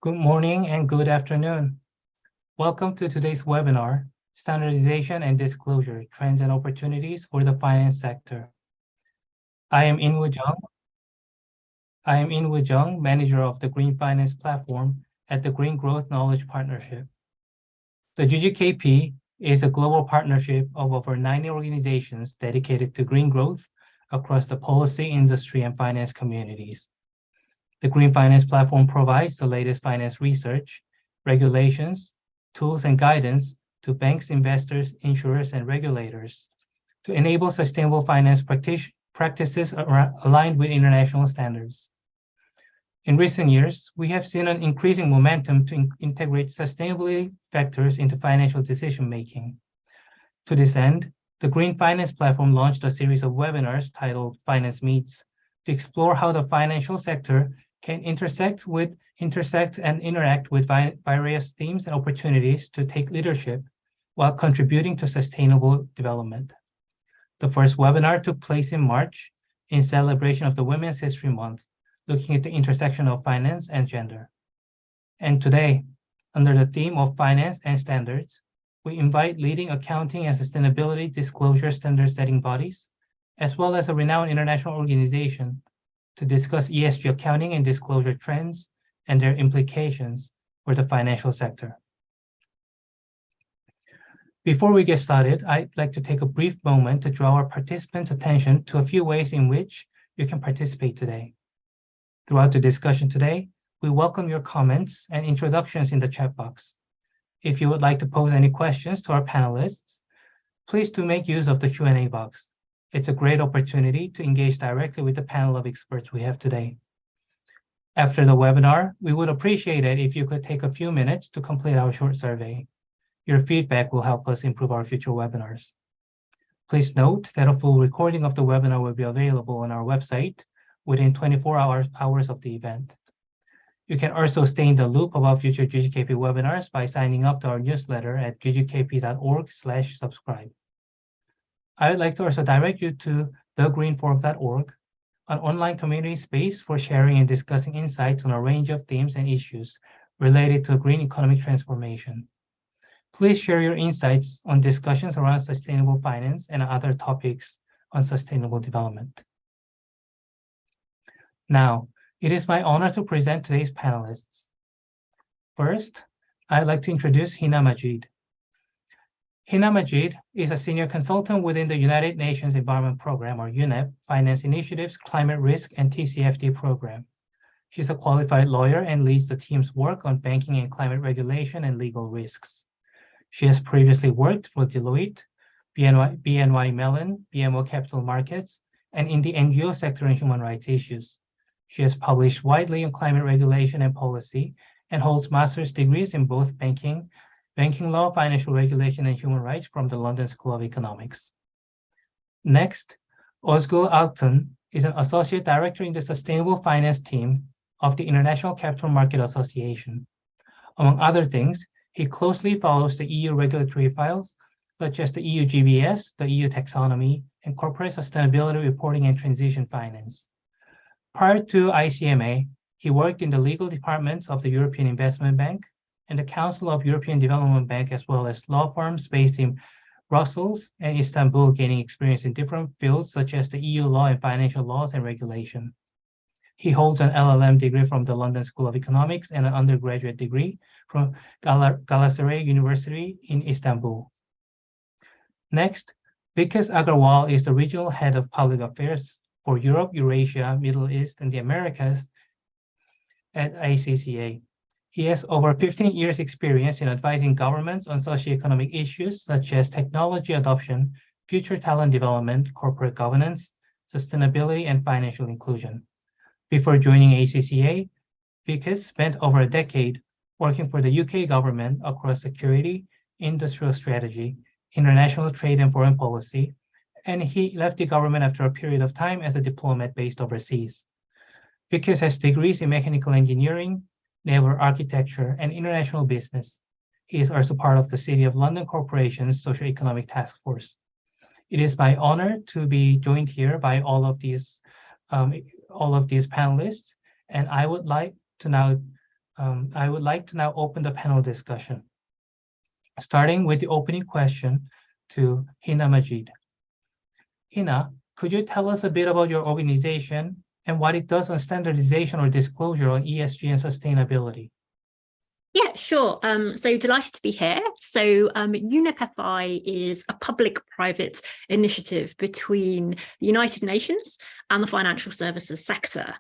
Good morning and good afternoon. Welcome to today's webinar, Standardization and Disclosure, Trends and Opportunities for the Finance Sector. I am In-Woo Jung, Manager of the Green Finance Platform at the Green Growth Knowledge Partnership. The GGKP is a global partnership of over 90 organizations dedicated to green growth across the policy, industry, and finance communities. The Green Finance Platform provides the latest finance research, regulations, tools, and guidance to banks, investors, insurers, and regulators to enable sustainable finance practices aligned with international standards. In recent years, we have seen an increasing momentum to integrate sustainability factors into financial decision-making. To this end, the Green Finance Platform launched a series of webinars titled Finance Meets to explore how the financial sector can intersect and interact with various themes and opportunities to take leadership while contributing to sustainable development. The first webinar took place in March in celebration of the Women's History Month, looking at the intersection of finance and gender. And today, under the theme of finance and standards, we invite leading accounting and sustainability disclosure standard setting bodies, as well as a renowned international organization to discuss ESG accounting and disclosure trends and their implications for the financial sector. Before we get started, I'd like to take a brief moment to draw our participants' attention to a few ways in which you can participate today. Throughout the discussion today, we welcome your comments and introductions in the chat box. If you would like to pose any questions to our panelists, please do make use of the Q&A box. It's a great opportunity to engage directly with the panel of experts we have today. After the webinar, we would appreciate it if you could take a few minutes to complete our short survey. Your feedback will help us improve our future webinars. Please note that a full recording of the webinar will be available on our website within 24 hours of the event. You can also stay in the loop about future GGKP webinars by signing up to our newsletter at ggkp.org/subscribe. I would like to also direct you to thegreenforum.org, an online community space for sharing and discussing insights on a range of themes and issues related to green economic transformation. Please share your insights on discussions around sustainable finance and other topics on sustainable development. Now, it is my honor to present today's panelists. First, I'd like to introduce Hina Majid. Hina Majid is a senior consultant within the United Nations Environment Program, or UNEP, Finance Initiatives, Climate Risk, and TCFD program. She's a qualified lawyer and leads the team's work on banking and climate regulation and legal risks. She has previously worked for Deloitte, BNY Mellon, BMO Capital Markets, and in the NGO sector and human rights issues. She has published widely on climate regulation and policy and holds master's degrees in both banking law, financial regulation, and human rights from the London School of Economics. Next, Ozgul Altan is an associate director in the sustainable finance team of the International Capital Market Association. Among other things, he closely follows the EU regulatory files, such as the EU GBS, the EU taxonomy, and corporate sustainability reporting and transition finance. Prior to ICMA, he worked in the legal departments of the European Investment Bank and the Council of European Development Bank, as well as law firms based in Brussels and Istanbul, gaining experience in different fields such as the EU law and financial laws and regulation. He holds an LLM degree from the London School of Economics and an undergraduate degree from Galatasaray University in Istanbul. Next, Vikas Agarwal is the regional head of public affairs for Europe, Eurasia, Middle East, and the Americas at ACCA. He has over 15 years experience in advising governments on socioeconomic issues such as technology adoption, future talent development, corporate governance, sustainability, and financial inclusion. Before joining ACCA, Vikas spent over a decade working for the UK government across security, industrial strategy, international trade and foreign policy, and he left the government after a period of time as a diplomat based overseas. Vikas has degrees in mechanical engineering, naval architecture, and international business. He is also part of the City of London Corporation's Socioeconomic Task Force. It is my honor to be joined here by all of these panelists, and I would like to now I would like to now open the panel discussion, starting with the opening question to Hina Majid. Hina, could you tell us a bit about your organization and what it does on standardization or disclosure on ESG and sustainability? Yeah, sure. So delighted to be here. So UNEP-FI is a public-private initiative between the United Nations and the financial services sector.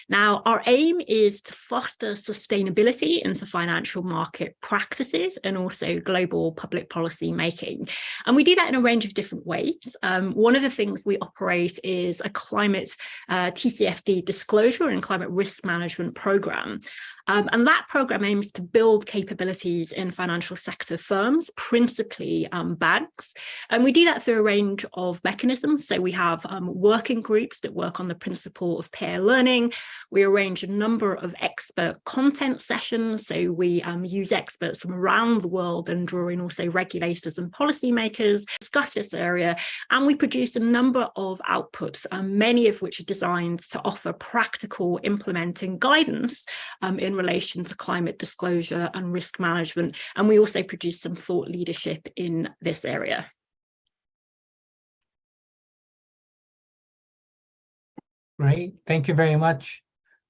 Now, our aim is to foster sustainability into financial market practices and also global public policy making. And we do that in a range of different ways. One of the things we operate is a climate TCFD disclosure and climate risk management program. And that program aims to build capabilities in financial sector firms, principally banks. And we do that through a range of mechanisms. So we have working groups that work on the principle of peer learning. We arrange a number of expert content sessions. So we use experts from around the world and draw in also regulators and policymakers, discuss this area. And we produce a number of outputs, many of which are designed to offer practical implementing guidance in relation to climate disclosure and risk management. And we also produce some thought leadership in this area. Great, thank you very much.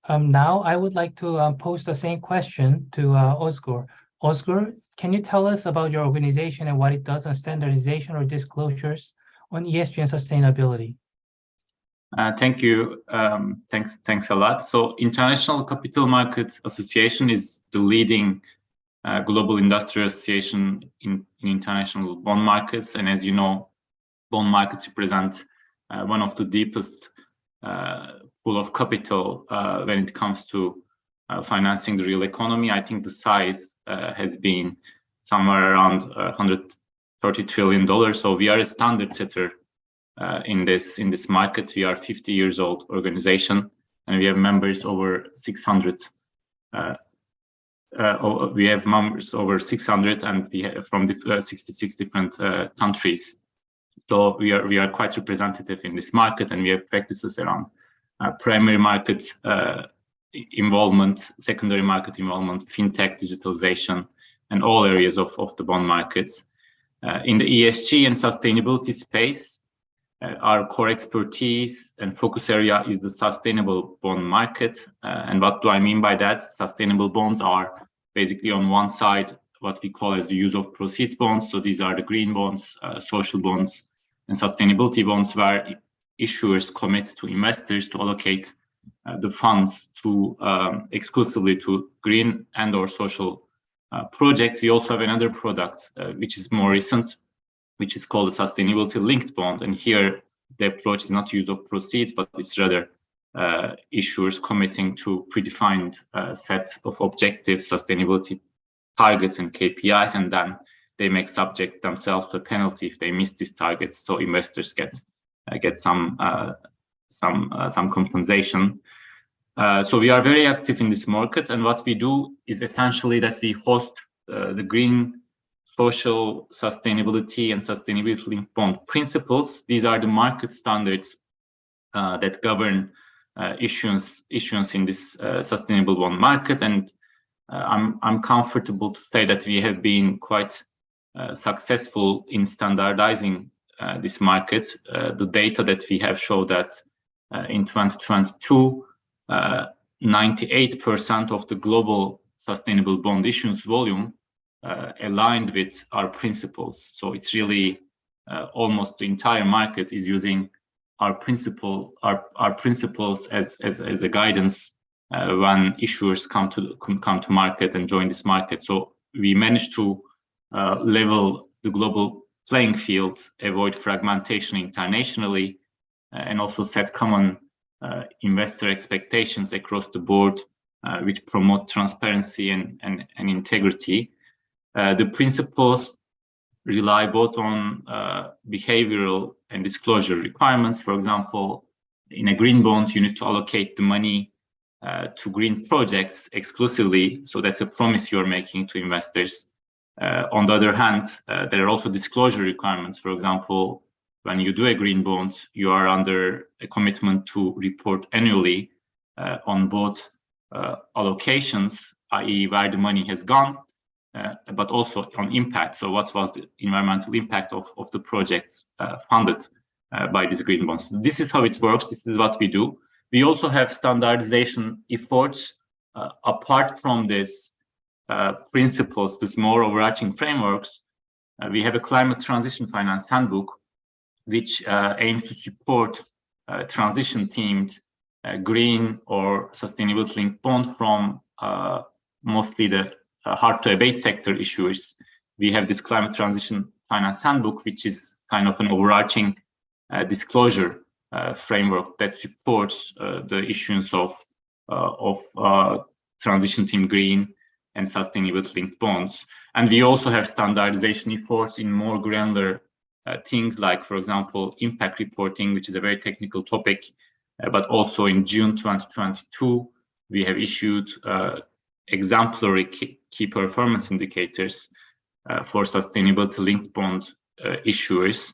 Now I would like to pose the same question to Özgür. Özgür, can you tell us about your organization and what it does on standardization or disclosures on ESG and sustainability? Thank you. Thanks a lot. So International Capital Market Association is the leading global industry association in international bond markets. And as you know, bond markets represent one of the deepest pool of capital when it comes to financing the real economy. I think the size has been somewhere around $130 trillion. So we are a standard setter in this market. We are a 50 years old organization, and we have members over 600. We have members over 600, and we have from the 66 different countries. So we are quite representative in this market, and we have practices around primary market involvement, secondary market involvement, fintech, digitalization, and all areas of the bond markets. In the ESG and sustainability space, our core expertise and focus area is the sustainable bond market. And what do I mean by that? Sustainable bonds are basically on one side what we call as the use of proceeds bonds. So these are the green bonds, social bonds, and sustainability bonds, where issuers commit to investors to allocate the funds to exclusively to green and or social projects. We also have another product which is more recent, which is called a sustainability linked bond. And here the approach is not use of proceeds, but it's rather issuers committing to predefined set of objectives, sustainability targets and KPIs, and then they make subject themselves to a penalty if they miss these targets. So investors get some compensation. So we are very active in this market, and what we do is essentially that we host the green, social, sustainability, and sustainability linked bond principles. These are the market standards that govern issuance in this sustainable bond market, and I'm comfortable to say that we have been quite successful in standardizing this market. The data that we have show that in 2022, 98% of the global sustainable bond issuance volume aligned with our principles. So it's really almost the entire market is using our principles as a guidance when issuers come to market and join this market. So we managed to level the global playing field, avoid fragmentation internationally, and also set common investor expectations across the board, which promote transparency and integrity. The principles rely both on behavioral and disclosure requirements. For example, in a green bond, you need to allocate the money to green projects exclusively. So that's a promise you're making to investors. On the other hand, there are also disclosure requirements. For example, when you do a green bond, you are under a commitment to report annually on both allocations, i.e. where the money has gone, but also on impact. So what was the environmental impact of the projects funded by these green bonds? This is how it works. This is what we do. We also have standardization efforts apart from this principles, these more overarching frameworks. We have a climate transition finance handbook, which aims to support transition-themed green or sustainability-linked bond from mostly the hard-to-abate sector issuers. We have this climate transition finance handbook, which is kind of an overarching disclosure framework that supports the issuance of transition-themed green and sustainability-linked bonds. And we also have standardization efforts in more granular things like, for example, impact reporting, which is a very technical topic. But also in June 2022, we have issued exemplary key performance indicators for sustainability-linked bond issuers.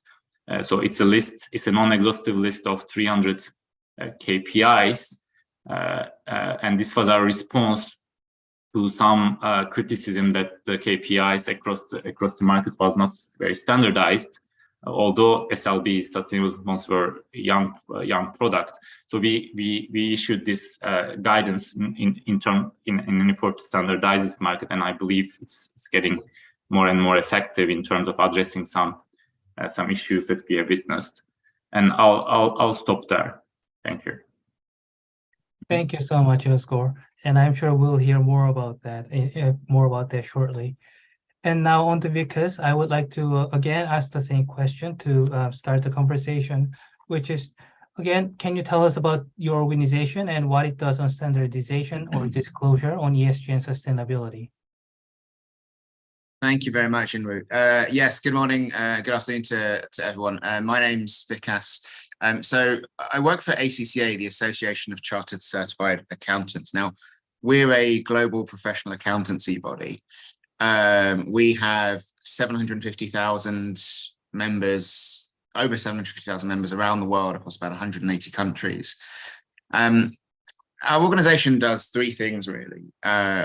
So it's a list, it's a non-exhaustive list of 300 KPIs. And this was our response to some criticism that the KPIs across the market was not very standardized, although SLB's sustainability bonds were a young product. So we issued this guidance in an effort to standardize this market, and I believe it's getting more and more effective in terms of addressing some issues that we have witnessed. And I'll stop there. Thank you. Thank you so much, Özgür. And I'm sure we'll hear more about that shortly. And now on to Vikas. I would like to again ask the same question to start the conversation, which is, again, can you tell us about your organization and what it does on standardization or disclosure on ESG and sustainability? Thank you very much, Inru. Yes, good morning, good afternoon to everyone. My name's Vikas. So I work for ACCA, the Association of Chartered Certified Accountants. Now, we're a global professional accountancy body. We have 750,000 members, over 750,000 members around the world across about 180 countries. Our organization does three things, really.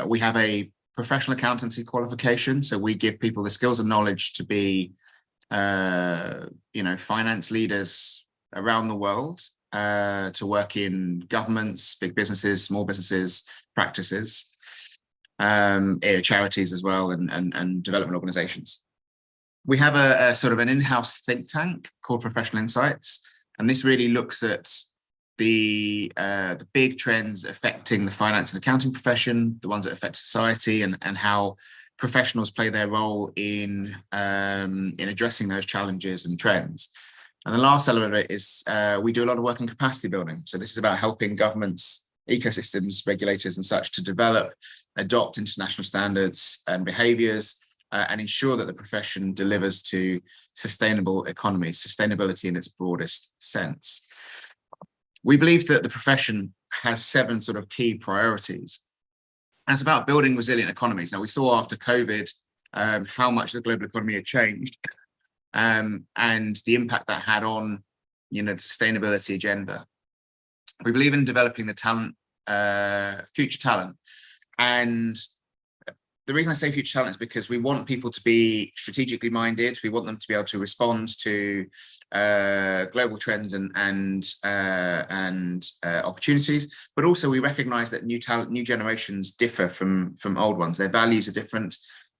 We have a professional accountancy qualification, so we give people the skills and knowledge to be, finance leaders around the world, to work in governments, big businesses, small businesses, practices, charities as well, and development organizations. We have a sort of an in-house think tank called Professional Insights, and this really looks at the big trends affecting the finance and accounting profession, the ones that affect society, and how professionals play their role in addressing those challenges and trends. And the last element of it is we do a lot of work in capacity building. So this is about helping governments, ecosystems, regulators and such to develop, adopt international standards and behaviors, and ensure that the profession delivers to sustainable economies, sustainability in its broadest sense. We believe that the profession has 7 sort of key priorities. And it's about building resilient economies. Now, we saw after COVID how much the global economy had changed, and the impact that had on, the sustainability agenda. We believe in developing the talent, future talent. And the reason I say future talent is because we want people to be strategically minded. We want them to be able to respond to global trends and opportunities. But also we recognize that new generations differ from old ones. Their values are different,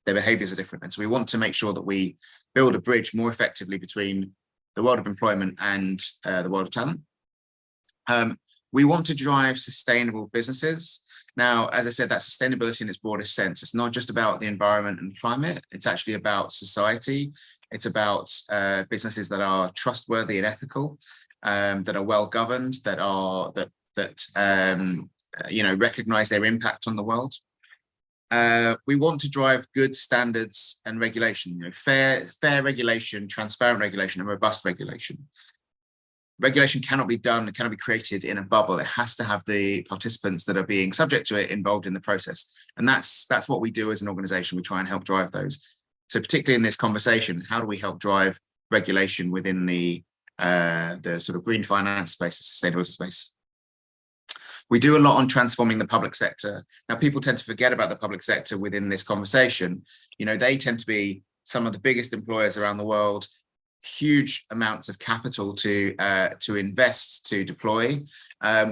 their behaviors are different. And so we want to make sure that we build a bridge more effectively between the world of employment and the world of talent. We want to drive sustainable businesses. Now, as I said, that sustainability in its broadest sense, it's not just about the environment and climate, it's actually about society. It's about businesses that are trustworthy and ethical, that are well governed, that recognize their impact on the world. We want to drive good standards and regulation, fair regulation, transparent regulation, and robust regulation. Regulation cannot be created in a bubble. It has to have the participants that are being subject to it involved in the process. And that's what we do as an organization. We try and help drive those. So particularly in this conversation, how do we help drive regulation within the sort of green finance space, the sustainability space? We do a lot on transforming the public sector. Now, people tend to forget about the public sector within this conversation. You know, they tend to be some of the biggest employers around the world, huge amounts of capital to invest, to deploy.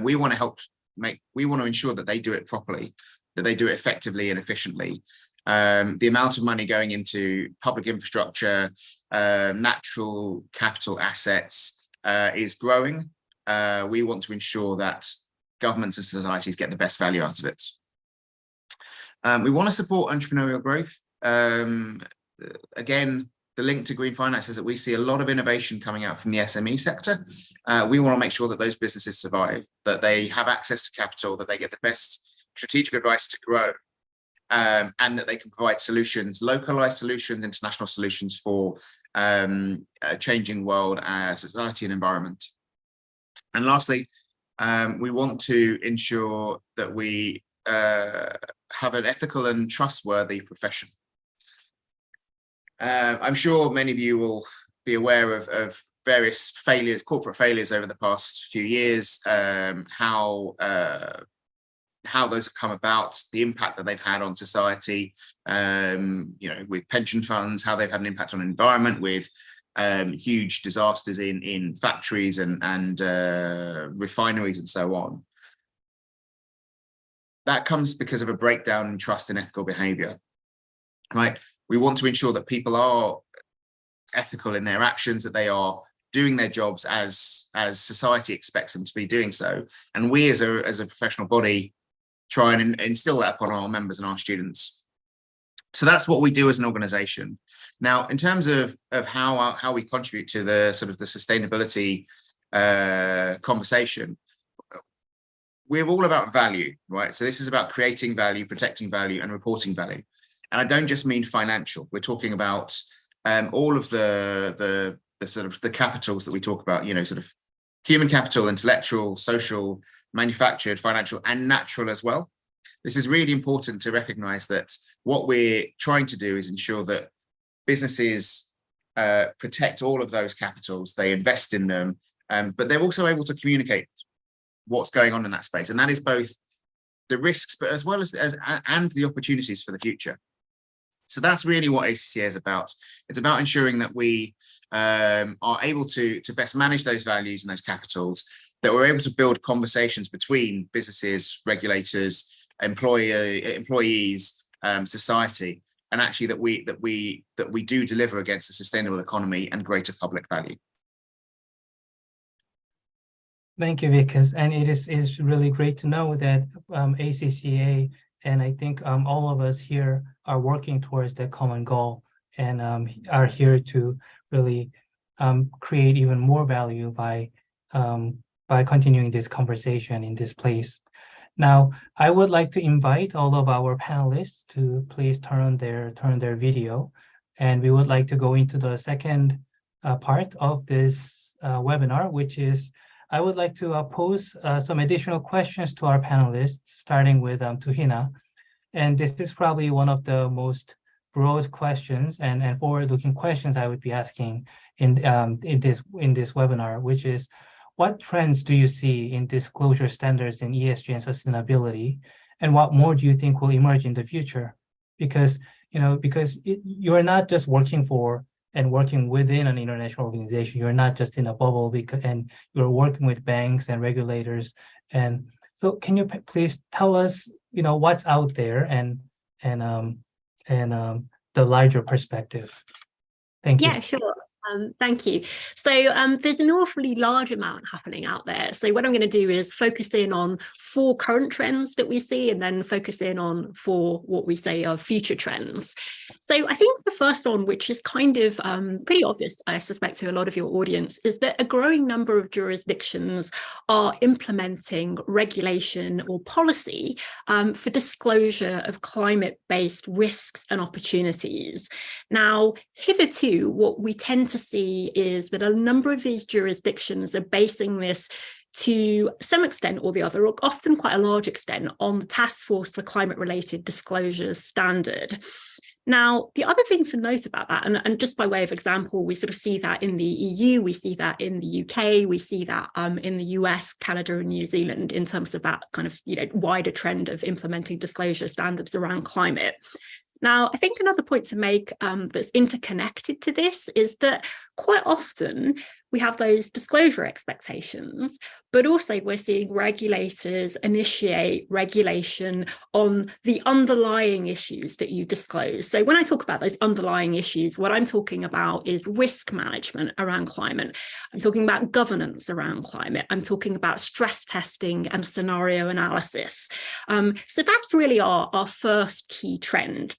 We want to ensure that they do it properly, that they do it effectively and efficiently. The amount of money going into public infrastructure, natural capital assets is growing. We want to ensure that governments and societies get the best value out of it. We want to support entrepreneurial growth. Again, the link to green finance is that we see a lot of innovation coming out from the SME sector. We want to make sure that those businesses survive, that they have access to capital, that they get the best strategic advice to grow, and that they can provide solutions, localized solutions, international solutions for a changing world, society and environment. And lastly, we want to ensure that we have an ethical and trustworthy profession. I'm sure many of you will be aware of various failures, corporate failures over the past few years, how those have come about, the impact that they've had on society, you know, with pension funds, how they've had an impact on the environment, with huge disasters in factories and refineries and so on. That comes because of a breakdown in trust and ethical behavior, right? We want to ensure that people are ethical in their actions, that they are doing their jobs as society expects them to be doing so. And we as a professional body try and instill that upon our members and our students. So that's what we do as an organization. Now, in terms of how we contribute to the sort of the sustainability conversation, we're all about value, right? So this is about creating value, protecting value, and reporting value. And I don't just mean financial. We're talking about all of the sort of the capitals that we talk about, you know, sort of human capital, intellectual, social, manufactured, financial, and natural as well. This is really important to recognize that what we're trying to do is ensure that businesses protect all of those capitals, they invest in them, but they're also able to communicate what's going on in that space. And that is both the risks, but as well as and the opportunities for the future. So that's really what ACCA is about. It's about ensuring that we are able to best manage those values and those capitals, that we're able to build conversations between businesses, regulators, employees, society, and actually that we do deliver against a sustainable economy and greater public value. Thank you, Vikas. And it is really great to know that ACCA, and I think all of us here are working towards that common goal and are here to really create even more value by continuing this conversation in this place. Now, I would like to invite all of our panelists to please turn their video, and we would like to go into the second part of this webinar, which is I would like to pose some additional questions to our panelists, starting with Tuhina. And this is probably one of the most broad questions and forward-looking questions I would be asking in this webinar, which is, what trends do you see in disclosure standards in ESG and sustainability, and what more do you think will emerge in the future? Because you are not just working for and working within an international organization. You're not just in a bubble, and you're working with banks and regulators. And so, can you please tell us, what's out there and the larger perspective? Thank you. Yeah, sure. Thank you. So there's an awfully large amount happening out there. So what I'm going to do is focus in on 4 current trends that we see, and then focus in on 4 what we say are future trends. So I think the first one, which is kind of pretty obvious, I suspect, to a lot of your audience, is that a growing number of jurisdictions are implementing regulation or policy for disclosure of climate-based risks and opportunities. Now, hitherto, what we tend to see is that a number of these jurisdictions are basing this to some extent or the other, or often quite a large extent, on the Task Force for Climate-Related Disclosures standard. Now, the other thing to note about that, and just by way of example, we sort of see that in the EU, we see that in the UK, we see that in the US, Canada, and New Zealand in terms of that kind of wider trend of implementing disclosure standards around climate. Now, I think another point to make that's interconnected to this is that quite often we have those disclosure expectations, but also we're seeing regulators initiate regulation on the underlying issues that you disclose. So when I talk about those underlying issues, what I'm talking about is risk management around climate. I'm talking about governance around climate. I'm talking about stress testing and scenario analysis. So that's really our first key trend.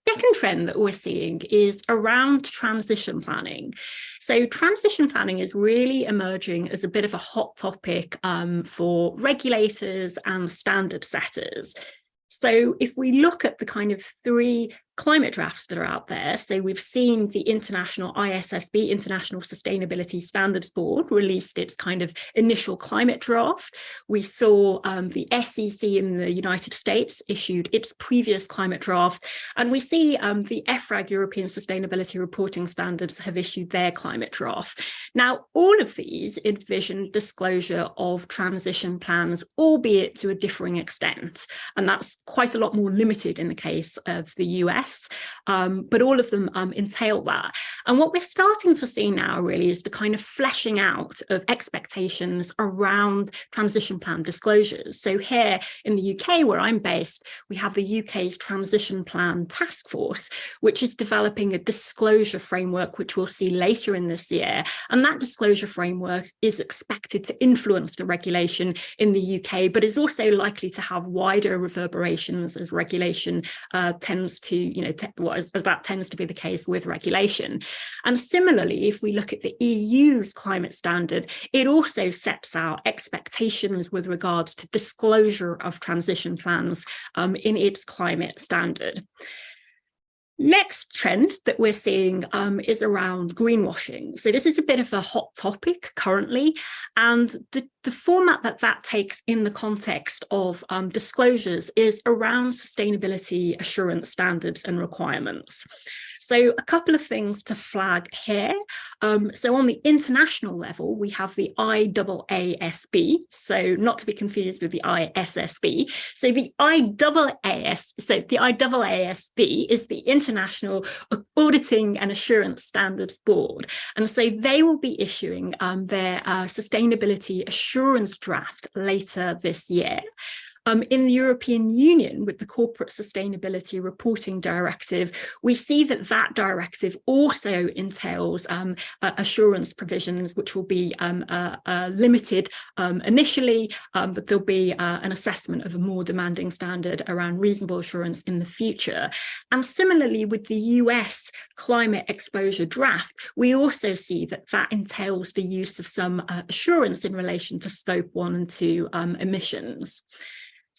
Second trend that we're seeing is around transition planning. So transition planning is really emerging as a bit of a hot topic for regulators and standard setters. So if we look at the kind of 3 climate drafts that are out there, so we've seen the international ISSB, International Sustainability Standards Board, released its kind of initial climate draft. We saw the SEC in the United States issued its previous climate draft, and we see the EFRAG, European Sustainability Reporting Standards, have issued their climate draft. Now, all of these envision disclosure of transition plans, albeit to a differing extent, and that's quite a lot more limited in the case of the US, but all of them entail that. And what we're starting to see now really is the kind of fleshing out of expectations around transition plan disclosures. So here in the UK, where I'm based, we have the UK's Transition Plan Task Force, which is developing a disclosure framework, which we'll see later in this year. And that disclosure framework is expected to influence the regulation in the UK, but is also likely to have wider reverberations as regulation tends to, as that tends to be the case with regulation. And similarly, if we look at the EU's climate standard, it also sets out expectations with regards to disclosure of transition plans in its climate standard. Next trend that we're seeing is around greenwashing. So this is a bit of a hot topic currently, and the format that takes in the context of disclosures is around sustainability assurance standards and requirements. So a couple of things to flag here. So on the international level, we have the IAASB, so not to be confused with the ISSB. So the IAASB is the International Auditing and Assurance Standards Board. And so they will be issuing their sustainability assurance draft later this year. In the European Union, with the Corporate Sustainability Reporting Directive, we see that directive also entails assurance provisions, which will be limited initially, but there'll be an assessment of a more demanding standard around reasonable assurance in the future. And similarly, with the US climate exposure draft, we also see that entails the use of some assurance in relation to scope 1 and 2 emissions.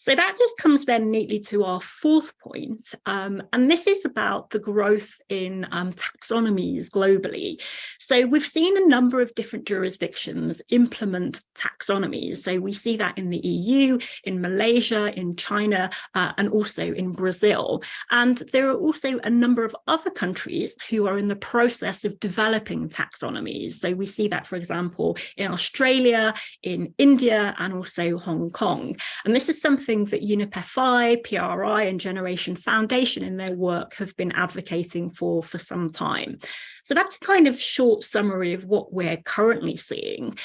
So that just comes then neatly to our fourth point, and this is about the growth in taxonomies globally. So we've seen a number of different jurisdictions implement taxonomies. So we see that in the EU, in Malaysia, in China, and also in Brazil. And there are also a number of other countries who are in the process of developing taxonomies. So we see that, for example, in Australia, in India, and also Hong Kong. And this is something that UNEP-FI, PRI, and Generation Foundation in their work have been advocating for some time. So that's a kind of short summary of what we're currently seeing.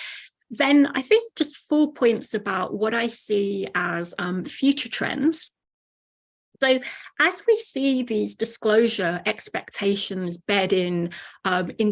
Then I think just 4 points about what I see as future trends. So as we see these disclosure expectations bed in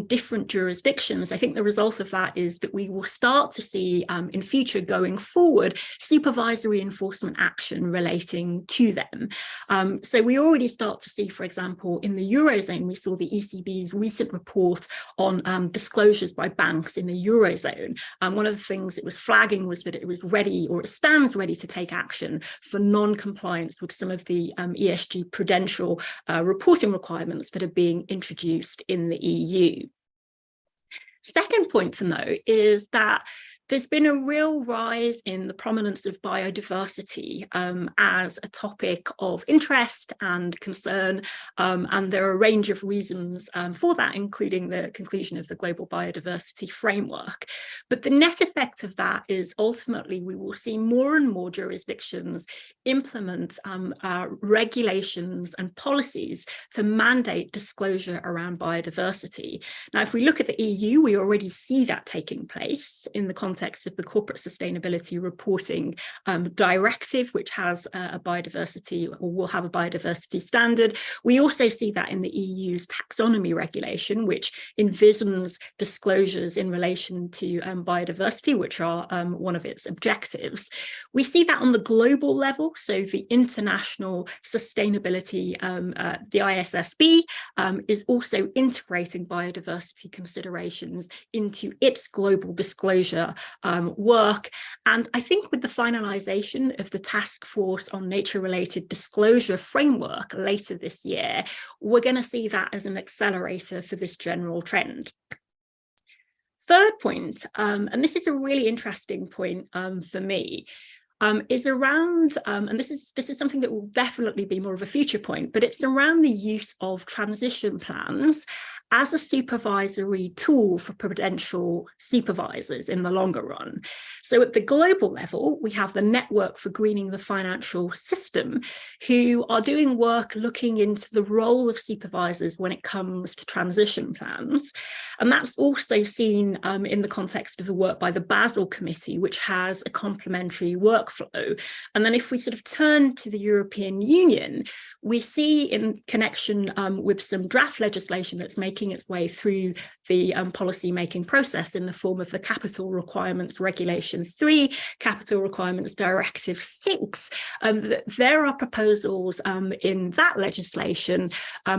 different jurisdictions, I think the result of that is that we will start to see in future going forward supervisory enforcement action relating to them. So we already start to see, for example, in the Eurozone, we saw the ECB's recent report on disclosures by banks in the Eurozone. One of the things it was flagging was that it was ready, or it stands ready, to take action for non-compliance with some of the ESG prudential reporting requirements that are being introduced in the EU. Second point to note is that there's been a real rise in the prominence of biodiversity as a topic of interest and concern, and there are a range of reasons for that, including the conclusion of the Global Biodiversity Framework. But the net effect of that is ultimately we will see more and more jurisdictions implement regulations and policies to mandate disclosure around biodiversity. Now, if we look at the EU, we already see that taking place in the context of the Corporate Sustainability Reporting Directive, which has a biodiversity, or will have a biodiversity standard. We also see that in the EU's taxonomy regulation, which envisions disclosures in relation to biodiversity, which are one of its objectives. We see that on the global level, so the International Sustainability, the ISSB, is also integrating biodiversity considerations into its global disclosure work. And I think with the finalization of the Task Force on Nature-Related Disclosure framework later this year, we're going to see that as an accelerator for this general trend. Third point, and this is a really interesting point for me, is around, and this is something that will definitely be more of a future point, but it's around the use of transition plans as a supervisory tool for prudential supervisors in the longer run. So at the global level, we have the Network for Greening the Financial System, who are doing work looking into the role of supervisors when it comes to transition plans. And that's also seen in the context of the work by the Basel Committee, which has a complementary workflow. And then if we sort of turn to the European Union, we see in connection with some draft legislation that's making its way through the policy-making process in the form of the Capital Requirements Regulation 3, Capital Requirements Directive 6. There are proposals in that legislation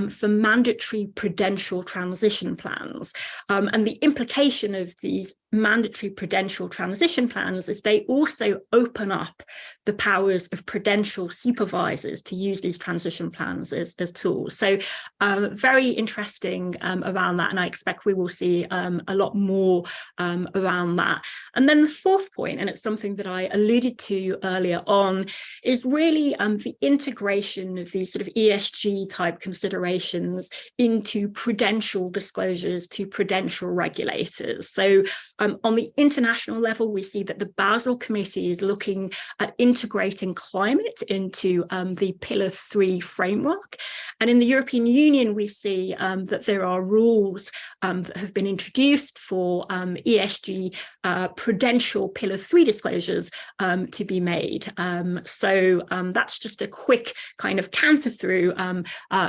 for mandatory prudential transition plans. And the implication of these mandatory prudential transition plans is they also open up the powers of prudential supervisors to use these transition plans as tools. So very interesting around that, and I expect we will see a lot more around that. And then the fourth point, and it's something that I alluded to earlier on, is really the integration of these sort of ESG type considerations into prudential disclosures to prudential regulators. So on the international level, we see that the Basel Committee is looking at integrating climate into the Pillar 3 framework. And in the European Union, we see that there are rules that have been introduced for ESG prudential Pillar 3 disclosures to be made. So that's just a quick kind of canter through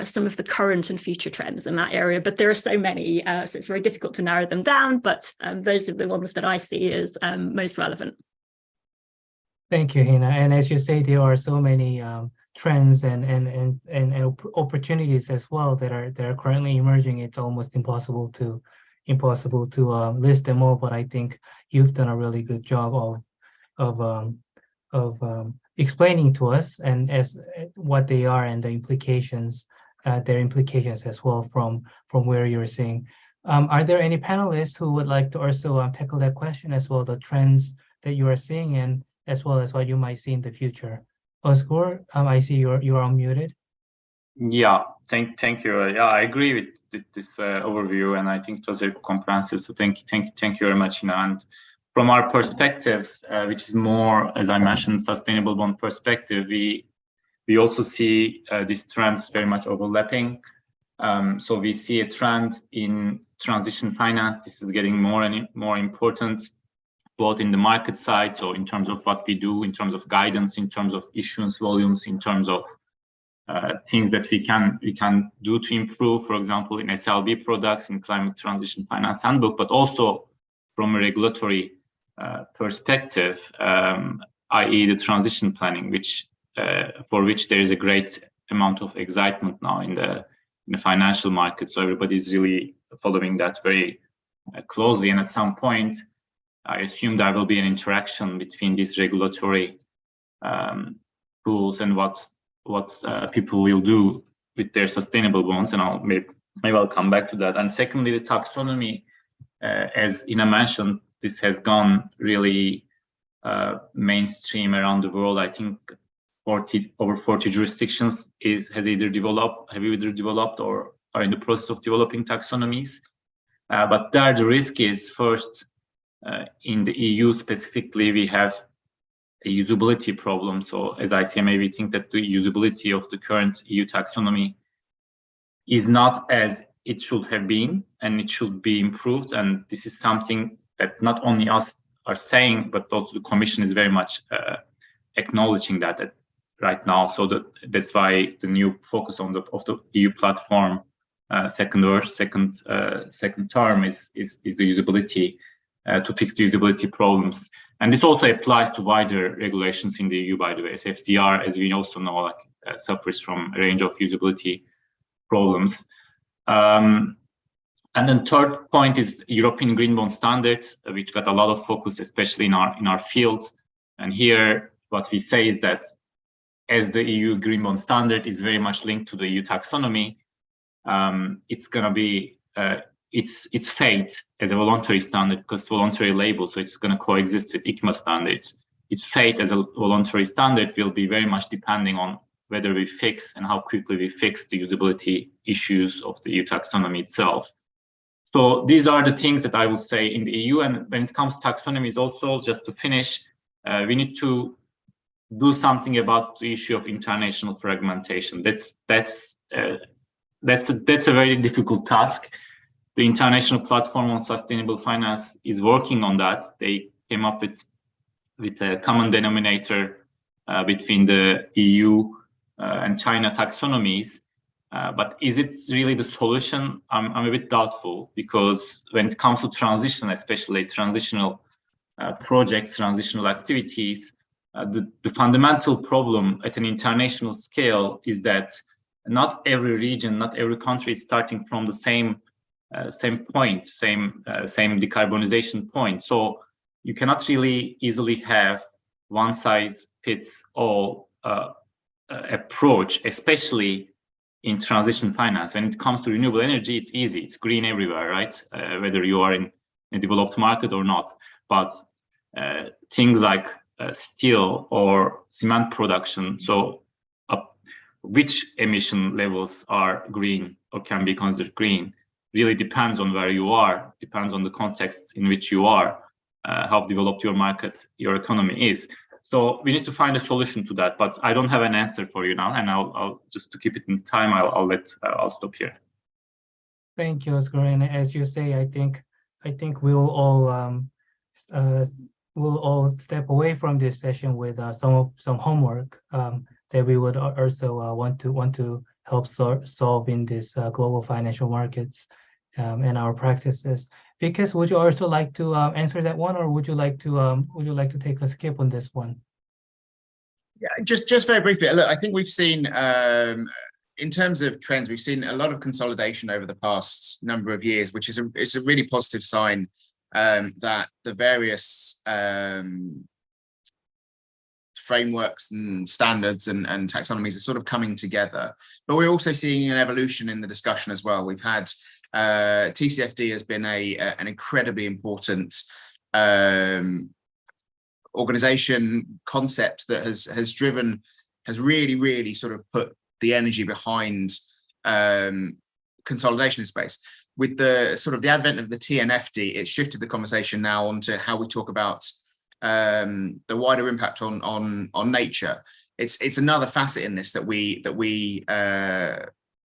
some of the current and future trends in that area. But there are so many, so it's very difficult to narrow them down, but those are the ones that I see as most relevant. Thank you, Hina. And as you say, there are so many trends and opportunities as well that are currently emerging. It's almost impossible to list them all. But I think you've done a really good job of explaining to us and as what they are and the implications, their implications as well from where you're seeing. Are there any panelists who would like to also tackle that question as well, the trends that you are seeing and as well as what you might see in the future? Oscar, I see you're unmuted. Yeah, thank you. Yeah, I agree with this overview, and I think it was very comprehensive. So thank you very much. And from our perspective, which is more, as I mentioned, sustainable bond perspective, we also see these trends very much overlapping. So we see a trend in transition finance. This is getting more and more important, both in the market side, so in terms of what we do, in terms of guidance, in terms of issuance volumes, in terms of things that we can do to improve, for example, in SLB products, in climate transition finance handbook, but also from a regulatory perspective, i.e. the transition planning, which for which there is a great amount of excitement now in the financial market. So everybody is really following that very closely, and at some point, I assume there will be an interaction between these regulatory tools and what people will do with their sustainable bonds, and maybe I'll come back to that. And secondly, the taxonomy, as Ina mentioned, this has gone really mainstream around the world. I think over 40 jurisdictions have either developed or are in the process of developing taxonomies. But there the risk is first, in the EU specifically, we have a usability problem. So as ICMA, we think that the usability of the current EU taxonomy is not as it should have been, and it should be improved. And this is something that not only us are saying, but also the Commission is very much acknowledging that right now. So that's why the new focus of the EU platform second term is the usability, to fix the usability problems. And this also applies to wider regulations in the EU, by the way. SFDR, as we also know, suffers from a range of usability problems. And then third point is European Green Bond Standards, which got a lot of focus, especially in our field. And here, what we say is that as the EU Green Bond Standard is very much linked to the EU taxonomy, it's going to be its fate as a voluntary standard, because voluntary label, so it's going to coexist with ICMA standards. Its fate as a voluntary standard will be very much depending on whether we fix and how quickly we fix the usability issues of the EU taxonomy itself. So these are the things that I will say in the EU. And when it comes to taxonomies also, just to finish, we need to do something about the issue of international fragmentation. That's a very difficult task. The International Platform on Sustainable Finance is working on that. They came up with a common denominator between the EU and China taxonomies. But is it really the solution? I'm a bit doubtful, because when it comes to transition, especially transitional projects, transitional activities, the fundamental problem at an international scale is that not every region, not every country is starting from the same point, same decarbonization point. So you cannot really easily have one size fits all approach, especially in transition finance. When it comes to renewable energy, it's easy. It's green everywhere, right? Whether you are in a developed market or not. But things like steel or cement production, so which emission levels are green or can be considered green really depends on where you are, depends on the context in which you are, how developed your market, your economy is. So we need to find a solution to that, but I don't have an answer for you now, and I'll just to keep it in time, I'll stop here. Thank you, Oscar. And as you say, I think we'll all step away from this session with some homework that we would also want to help solve in this global financial markets and our practices. Because would you also like to answer that one, or would you like to take a skip on this one? Yeah, just very briefly. Look, I think we've seen in terms of trends, we've seen a lot of consolidation over the past number of years, which is it's a really positive sign that the various frameworks and standards and taxonomies are sort of coming together. But we're also seeing an evolution in the discussion as well. We've had TCFD has been an incredibly important organization concept that has really sort of put the energy behind consolidation in space. With the sort of the advent of the TNFD, it shifted the conversation now onto how we talk about the wider impact on nature. It's another facet in this that we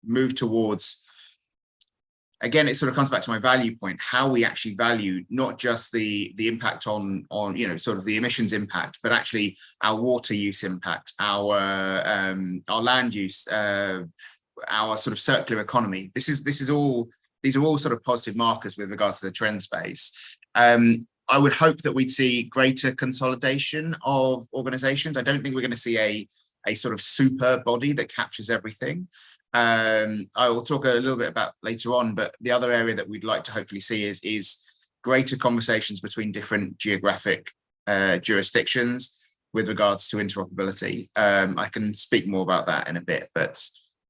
move towards. Again, it sort of comes back to my value point, how we actually value not just the impact on sort of the emissions impact, but actually our water use impact, our land use, our sort of circular economy. These are all sort of positive markers with regards to the trend space. I would hope that we'd see greater consolidation of organizations. I don't think we're going to see a sort of super body that captures everything. I will talk a little bit about later on, but the other area that we'd like to hopefully see is greater conversations between different geographic jurisdictions with regards to interoperability. I can speak more about that in a bit, but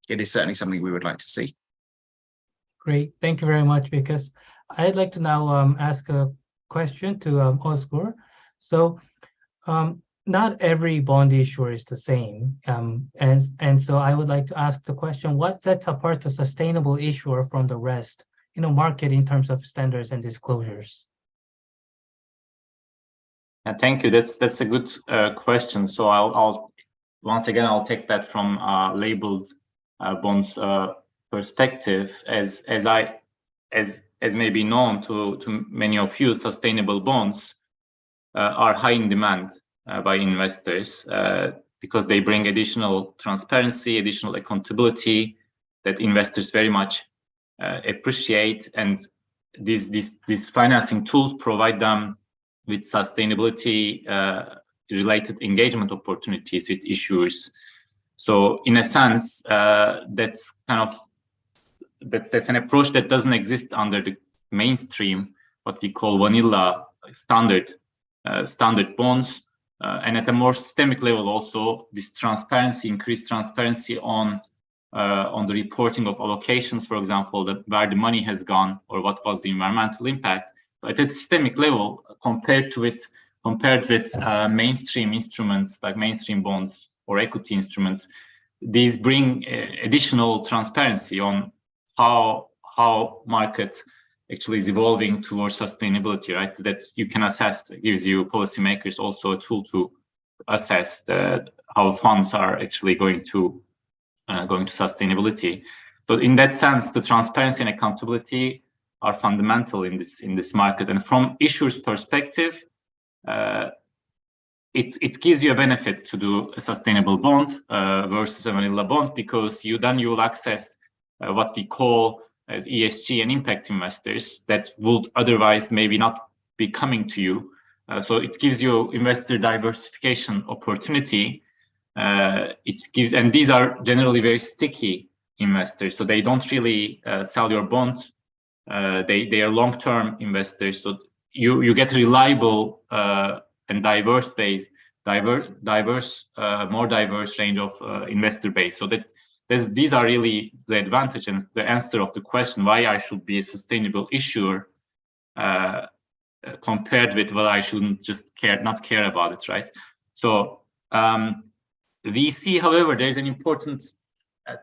it is certainly something we would like to see. Great, thank you very much. Because I'd like to now ask question to Özgür. So not every bond issuer is the same. And so I would like to ask the question, what sets apart the sustainable issuer from the rest in a market in terms of standards and disclosures? Thank you. That's a good question. So I'll once again I'll take that from labeled bonds perspective. As may be known to many of you, sustainable bonds are high in demand by investors because they bring additional transparency, additional accountability that investors very much appreciate, and these financing tools provide them with sustainability related engagement opportunities with issuers. So in a sense, that's an approach that doesn't exist under the mainstream, what we call vanilla standard bonds. And at a more systemic level also, this transparency, increased transparency on the reporting of allocations, for example, where the money has gone or what was the environmental impact. But at a systemic level, compared with mainstream instruments like mainstream bonds or equity instruments, these bring additional transparency on how market actually is evolving towards sustainability, right? That you can assess, gives you policymakers also a tool to assess how funds are actually going to sustainability. So in that sense, the transparency and accountability are fundamental in this market. And from issuers' perspective, it gives you a benefit to do a sustainable bond versus a vanilla bond, because you will access what we call as ESG and impact investors that would otherwise maybe not be coming to you. So it gives you investor diversification opportunity. And these are generally very sticky investors, so they don't really sell your bonds. They are long-term investors, so you get reliable and more diverse range of investor base. So these are really the advantage and the answer of the question why I should be a sustainable issuer compared with well, I shouldn't just not care about it, right? So we see, however, there's an important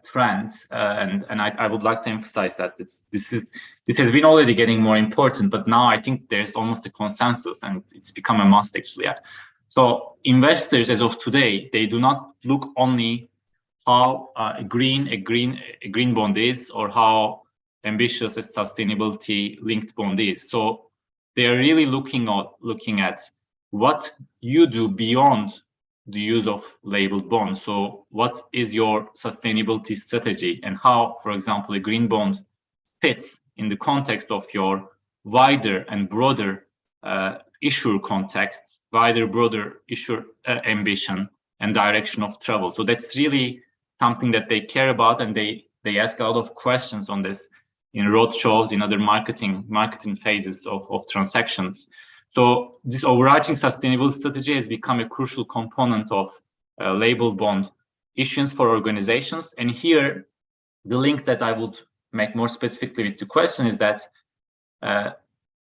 trend, and I would like to emphasize that this has been already getting more important, but now I think there's almost a consensus, and it's become a must actually. So investors, as of today, they do not look only how a green bond is or how ambitious a sustainability linked bond is. So they are really looking at what you do beyond the use of labeled bonds. So what is your sustainability strategy, and how, for example, a green bond fits in the context of your wider and broader issuer context, broader issuer ambition and direction of travel. So that's really something that they care about, and they ask a lot of questions on this in roadshows, in other marketing phases of transactions. So this overarching sustainable strategy has become a crucial component of labeled bond issuance for organizations. And here, the link that I would make more specifically with the question is that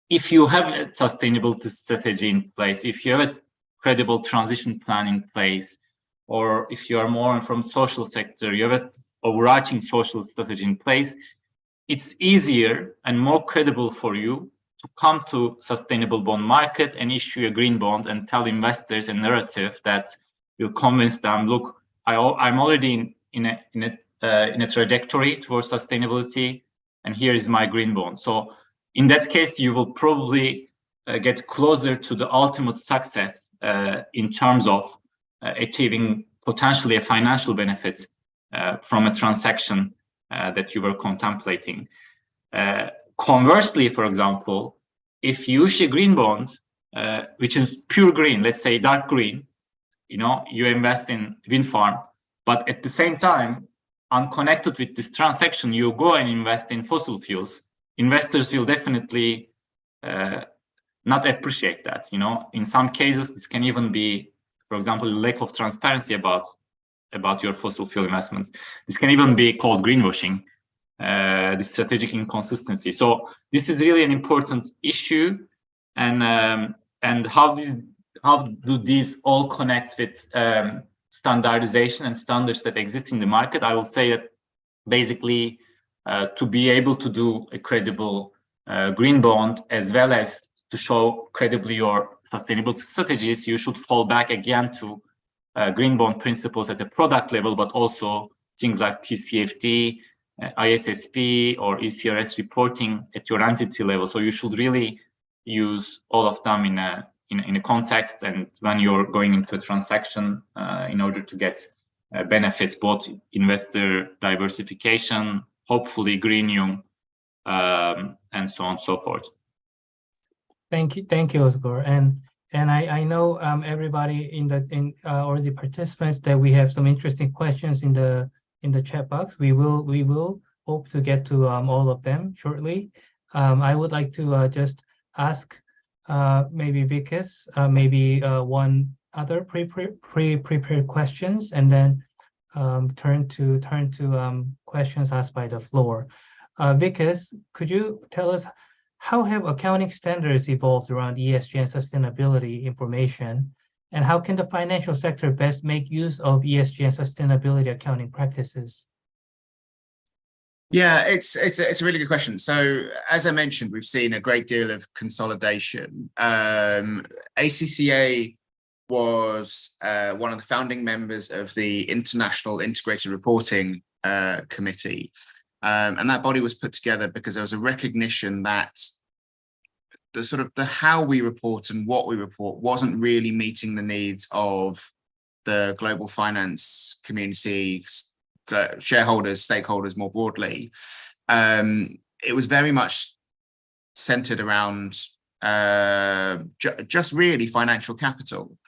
if you have a sustainability strategy in place, if you have a credible transition plan in place, or if you are more from social sector, you have an overarching social strategy in place, it's easier and more credible for you to come to sustainable bond market and issue a green bond and tell investors a narrative that will convince them, look, I'm already in a trajectory towards sustainability, and here is my green bond. So in that case, you will probably get closer to the ultimate success in terms of achieving potentially a financial benefit from a transaction that you were contemplating. Conversely, for example, if you issue a green bond, which is pure green, let's say dark green, you invest in wind farm, but at the same time, unconnected with this transaction, you go and invest in fossil fuels. Investors will definitely not appreciate that. In some cases, this can even be, for example, lack of transparency about your fossil fuel investments. This can even be called greenwashing, the strategic inconsistency. So this is really an important issue. And how do these all connect with standardization and standards that exist in the market? I will say that basically to be able to do a credible green bond, as well as to show credibly your sustainability strategies, you should fall back again to green bond principles at a product level, but also things like TCFD, ISSP, or ECRS reporting at your entity level. So you should really use all of them in a context, and when you're going into a transaction in order to get benefits, both investor diversification, hopefully greenium, and so on and so forth. Thank you, Oscar. And I know everybody or the participants that we have some interesting questions in the chat box. We will hope to get to all of them shortly. I would like to just ask maybe Vikas, maybe one other pre-prepared questions, and then turn to questions asked by the floor. Vikas, could you tell us how have accounting standards evolved around ESG and sustainability information, and how can the financial sector best make use of ESG and sustainability accounting practices? Yeah, it's a really good question. So as I mentioned, we've seen a great deal of consolidation. ACCA was one of the founding members of the International Integrated Reporting Committee. And that body was put together because there was a recognition that the how we report and what we report wasn't really meeting the needs of the global finance community, shareholders, stakeholders more broadly. It was very much centered around just really financial capital.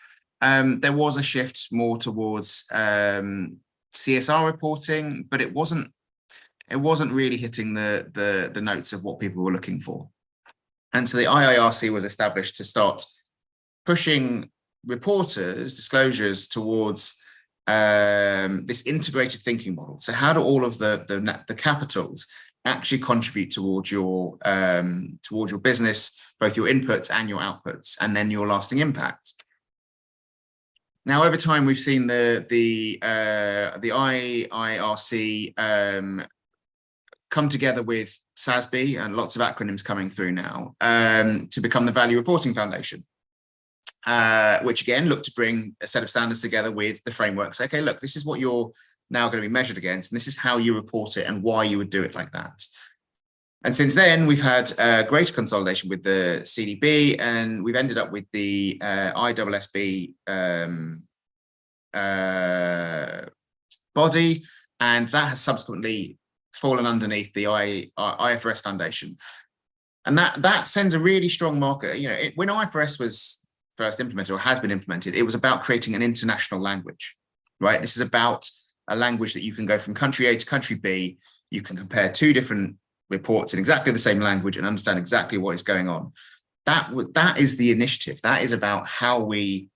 There was a shift more towards CSR reporting, but it wasn't really hitting the notes of what people were looking for. And so the IIRC was established to start pushing reporters, disclosures towards this integrated thinking model. So how do all of the capitals actually contribute towards your business, both your inputs and your outputs, and then your lasting impact? Now, over time, we've seen the IIRC come together with SASB, and lots of acronyms coming through now, to become the Value Reporting Foundation, which again look to bring a set of standards together with the frameworks. Okay, look, this is what you're now going to be measured against, and this is how you report it and why you would do it like that. And since then, we've had greater consolidation with the CDB, and we've ended up with the ISSB body, and that has subsequently fallen underneath the IFRS Foundation. And that sends a really strong marker. You know, when IFRS was first implemented, or has been implemented, it was about creating an international language, right? This is about a language that you can go from country A to country B. You can compare two different reports in exactly the same language and understand exactly what is going on. That is the initiative. That is about how we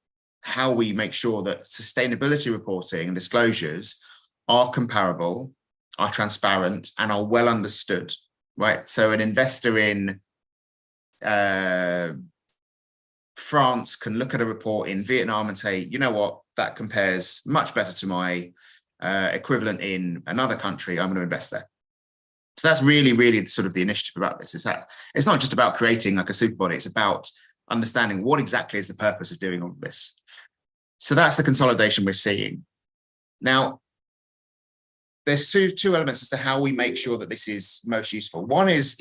make sure that sustainability reporting and disclosures are comparable, are transparent, and are well understood, right? So an investor in France can look at a report in Vietnam and say, you know what, that compares much better to my equivalent in another country. I'm going to invest there. So that's really sort of the initiative about this. It's not just about creating like a super body. It's about understanding what exactly is the purpose of doing all of this. So that's the consolidation we're seeing. Now, there's two elements as to how we make sure that this is most useful. One is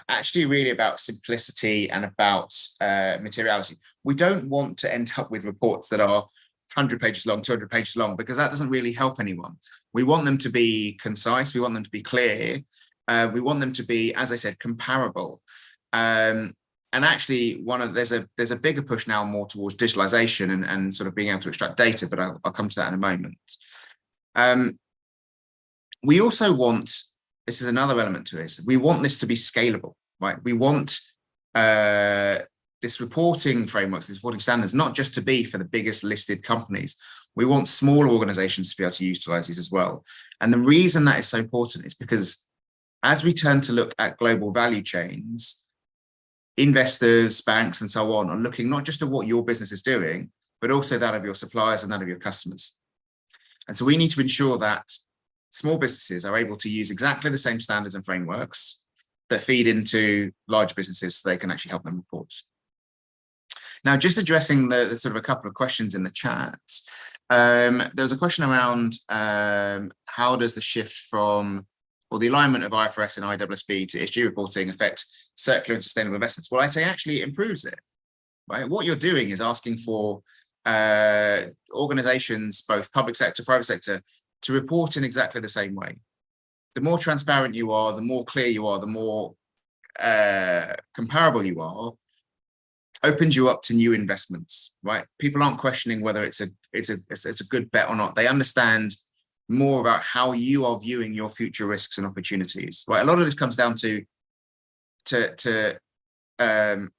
actually really about simplicity and about materiality. We don't want to end up with reports that are 100 pages long, 200 pages long, because that doesn't really help anyone. We want them to be concise. We want them to be clear. We want them to be, as I said, comparable. And actually, there's a bigger push now more towards digitalization and sort of being able to extract data, but I'll come to that in a moment. We also want, this is another element to this, we want this to be scalable, right? We want this reporting frameworks, these reporting standards, not just to be for the biggest listed companies. We want smaller organizations to be able to utilize these as well. And the reason that is so important is because as we turn to look at global value chains, investors, banks, and so on are looking not just at what your business is doing, but also that of your suppliers and that of your customers. And so we need to ensure that small businesses are able to use exactly the same standards and frameworks that feed into large businesses so they can actually help them report. Now, just addressing the sort of a couple of questions in the chat, there was a question around how does the shift from, or the alignment of IFRS and IWSB to ESG reporting affect circular and sustainable investments? Well, I'd say actually it improves it, right? What you're doing is asking for organizations, both public sector, private sector, to report in exactly the same way. The more transparent you are, the more clear you are, the more comparable you are, opens you up to new investments, right? People aren't questioning whether it's a good bet or not. They understand more about how you are viewing your future risks and opportunities, right? A lot of this comes down to an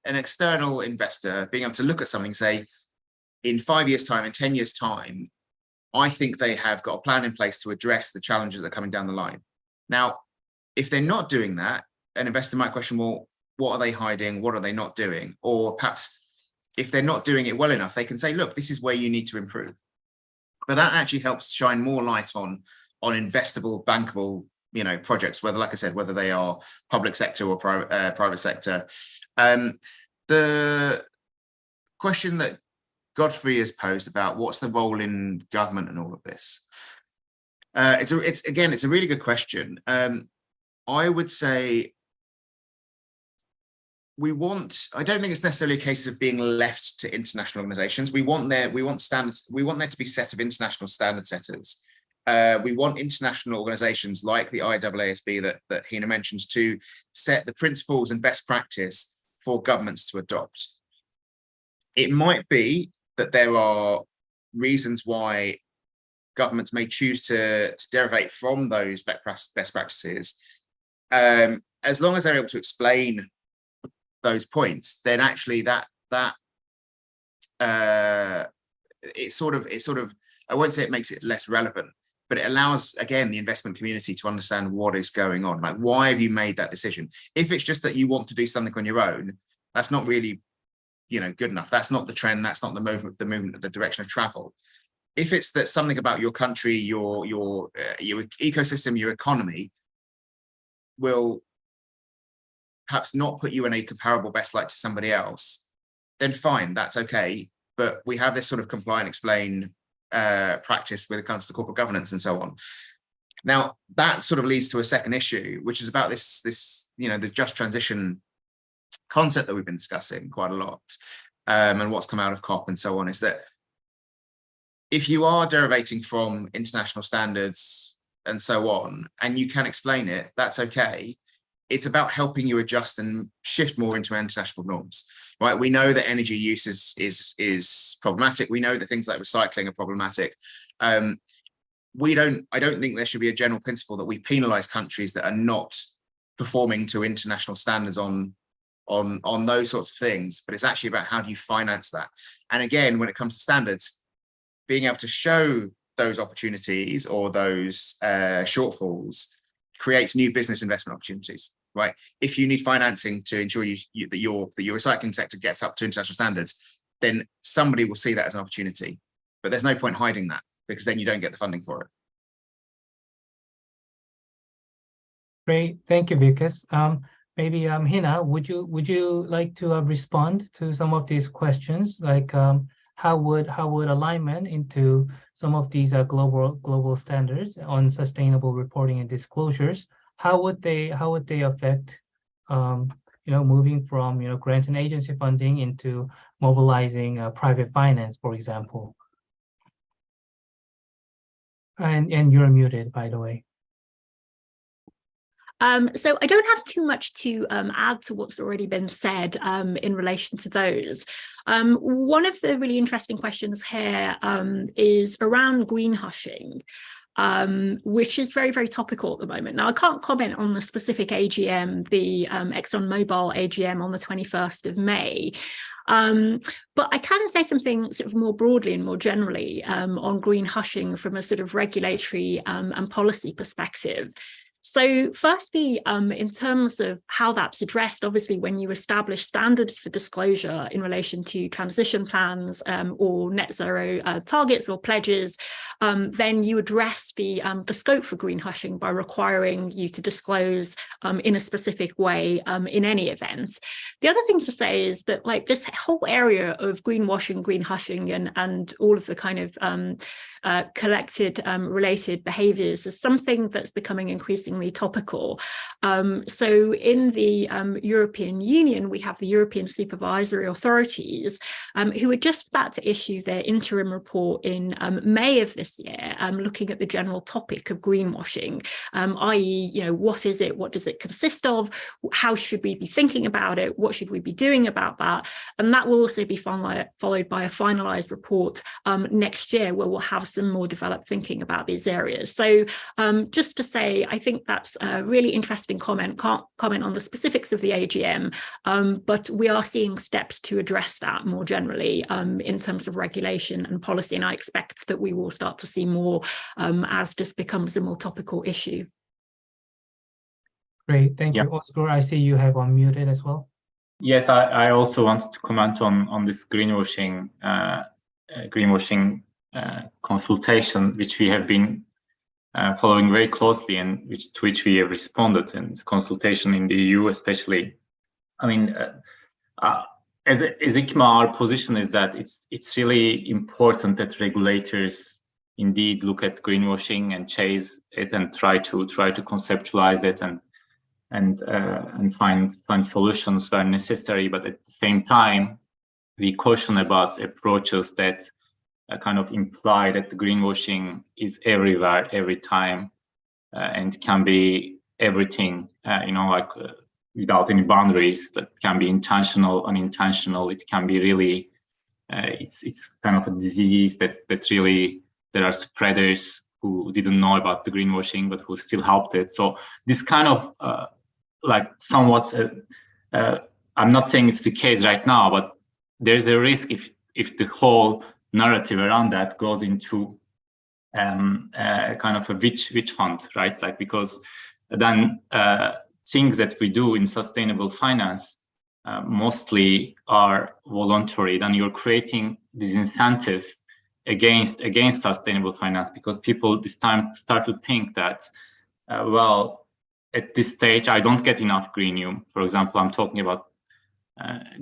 external investor being able to look at something and say, in 5 years' time, in 10 years' time, I think they have got a plan in place to address the challenges that are coming down the line. Now, if they're not doing that, an investor might question, well, what are they hiding? What are they not doing? Or perhaps if they're not doing it well enough, they can say, look, this is where you need to improve. But that actually helps shine more light on investable, bankable, projects, whether, like I said, whether they are public sector or private sector. The question that Godfrey has posed about what's the role in government and all of this. It's a really good question. I would say I don't think it's necessarily a case of being left to international organizations. We want standards, we want there to be a set of international standard setters. We want international organizations like the IAASB that Hina mentions to set the principles and best practice for governments to adopt. It might be that there are reasons why governments may choose to derivate from those best practices. As long as they're able to explain those points, then actually it sort of, I won't say it makes it less relevant, but it allows, again, the investment community to understand what is going on. Like, why have you made that decision? If it's just that you want to do something on your own, that's not really, good enough. That's not the trend. That's not the movement, the direction of travel. If it's that something about your country, your ecosystem, your economy will perhaps not put you in a comparable best light to somebody else, then fine, that's okay. But we have this sort of comply and explain practice when it comes to corporate governance and so on. Now, that sort of leads to a second issue, which is about this the just transition concept that we've been discussing quite a lot, and what's come out of COP and so on, is that if you are derivating from international standards and so on, and you can explain it, that's okay. It's about helping you adjust and shift more into international norms, right? We know that energy use is problematic. We know that things like recycling are problematic. I don't think there should be a general principle that we penalize countries that are not performing to international standards on those sorts of things, but it's actually about how do you finance that. And again, when it comes to standards, being able to show those opportunities or those shortfalls creates new business investment opportunities, right? If you need financing to ensure that your recycling sector gets up to international standards, then somebody will see that as an opportunity. But there's no point hiding that, because then you don't get the funding for it. Great, thank you, Vikas. Maybe Hina, would you like to respond to some of these questions, like how would alignment into some of these global standards on sustainable reporting and disclosures, how would they affect moving from grant and agency funding into mobilizing private finance, for example? And you're muted, by the way. So I don't have too much to add to what's already been said in relation to those. One of the really interesting questions here is around greenwashing, which is very, very topical at the moment. Now, I can't comment on the specific AGM, the ExxonMobil AGM on the 21st of May. But I can say something sort of more broadly and more generally on greenwashing from a sort of regulatory and policy perspective. So firstly, in terms of how that's addressed, obviously, when you establish standards for disclosure in relation to transition plans or net zero targets or pledges, then you address the scope for greenwashing by requiring you to disclose in a specific way in any event. The other thing to say is that like this whole area of greenwashing, greenhushing, and all of the kind of collected related behaviors is something that's becoming increasingly topical. So in the European Union, we have the European supervisory authorities who are just about to issue their interim report in May of this year, looking at the general topic of greenwashing, i.e., you know, what is it? What does it consist of? How should we be thinking about it? What should we be doing about that? And that will also be followed by a finalized report next year, where we'll have some more developed thinking about these areas. So just to say, I think that's a really interesting comment. Can't comment on the specifics of the AGM, but we are seeing steps to address that more generally in terms of regulation and policy. And I expect that we will start to see more as this becomes a more topical issue. Great, thank you. Oscar, I see you have unmuted as well. Yes, I also wanted to comment on this greenwashing consultation, which we have been following very closely, and to which we have responded in this consultation in the EU, especially. I mean, as ICMA, our position is that it's really important that regulators indeed look at greenwashing and chase it and try to conceptualize it and find solutions where necessary. But at the same time, we caution about approaches that kind of imply that the greenwashing is everywhere, every time, and can be everything, like without any boundaries. That can be intentional, unintentional. It can be really, it's kind of a disease that really, there are spreaders who didn't know about the greenwashing, but who still helped it. So this kind of like somewhat, I'm not saying it's the case right now, but there's a risk if the whole narrative around that goes into kind of a witch hunt, right? Like, because then things that we do in sustainable finance mostly are voluntary. Then you're creating these incentives against sustainable finance, because people this time start to think that, well, at this stage, I don't get enough greenium. For example, I'm talking about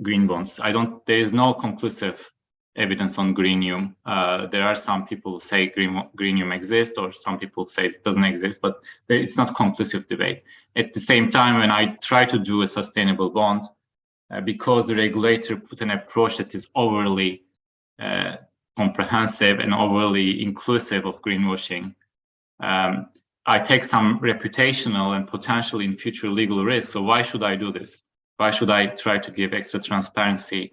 green bonds. There is no conclusive evidence on greenium. There are some people who say greenium exists, or some people say it doesn't exist, but it's not conclusive debate. At the same time, when I try to do a sustainable bond, because the regulator put an approach that is overly comprehensive and overly inclusive of greenwashing, I take some reputational and potentially in future legal risk. So why should I do this? Why should I try to give extra transparency,